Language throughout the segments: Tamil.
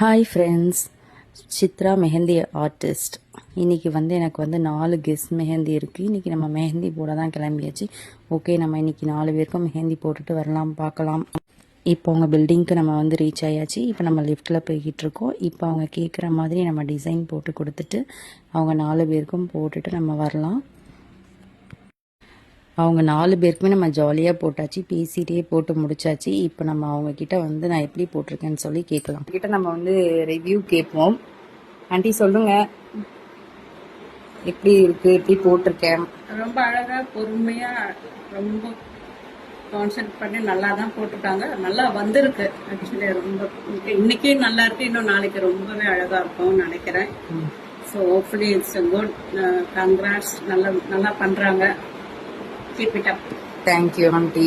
Hi friends, Chitra mehndi artist. இன்றைக்கி எனக்கு 4 கெஸ்ட் மெஹந்தி இருக்குது. இன்றைக்கி நம்ம மெஹந்தி போட தான் கிளம்பியாச்சு. ஓகே, நம்ம இன்றைக்கி 4 பேருக்கும் மெஹந்தி போட்டுட்டு வரலாம், பார்க்கலாம். இப்போ அவங்க பில்டிங்க்கு நம்ம ரீச் ஆயாச்சு. இப்போ நம்ம லிஃப்ட்டில் போய்கிட்டு இருக்கோம். இப்போ அவங்க கேட்குற மாதிரி நம்ம டிசைன் போட்டு கொடுத்துட்டு அவங்க 4 பேருக்கும் போட்டுட்டு நம்ம வரலாம். அவங்க 4 பேருக்குமே நம்ம ஜாலியாக போட்டாச்சு, பேசிகிட்டே போட்டு முடிச்சாச்சு. இப்போ நம்ம அவங்கக்கிட்ட நான் எப்படி போட்டிருக்கேன்னு சொல்லி கேட்கலாம். கிட்ட நம்ம ரிவ்யூ கேட்போம். ஆண்டி சொல்லுங்க, எப்படி இருக்கு, எப்படி போட்டிருக்கேன்? ரொம்ப அழகா பொறுமையா ரொம்ப கான்சென்ட் பண்ணி நல்லா தான் போட்டுட்டாங்க. நல்லா வந்திருக்கு. ஆக்சுவலி ரொம்ப இன்னைக்கு நல்லா இருக்கு, இன்னும் நாளைக்கு ரொம்பவே அழகா இருக்கும்னு நினைக்கிறேன். So hopefully it's good. Congrats, நல்லா நல்லா பண்றாங்க. Keep it up. Thank you, aunty.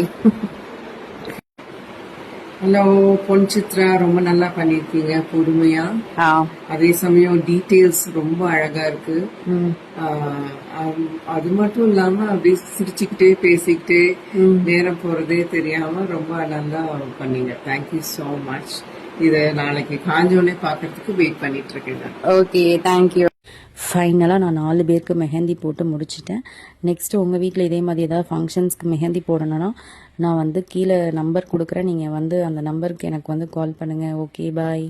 Hello பொன் சித்ரா, ரொம்ப நல்லா பண்ணிருக்கீங்க, பொறுமையா. அதே சமயம் டீடைல்ஸ் ரொம்ப அழகா இருக்கு. அது மட்டும் இல்லாம அப்படியே சிரிச்சுக்கிட்டே பேசிக்கிட்டே நேரம் போறதே தெரியாம ரொம்ப நல்லா பண்ணீங்க. Thank you so much. இத நாளைக்கு காஞ்சோடனே பாக்குறதுக்கு வெயிட் பண்ணிட்டு இருக்கேன். Okay, thank you. ஃபைனலாக நான் 4 பேருக்கு மெஹந்தி போட்டு முடிச்சிட்டேன். நெக்ஸ்ட்டு உங்கள் வீட்டில் இதே மாதிரி ஏதாவது ஃபங்க்ஷன்ஸ்க்கு மெஹந்தி போடணுன்னா நான் கீழே நம்பர் கொடுக்குறேன். நீங்கள் அந்த நம்பருக்கு எனக்கு கால் பண்ணுங்கள். ஓகே, பாய்.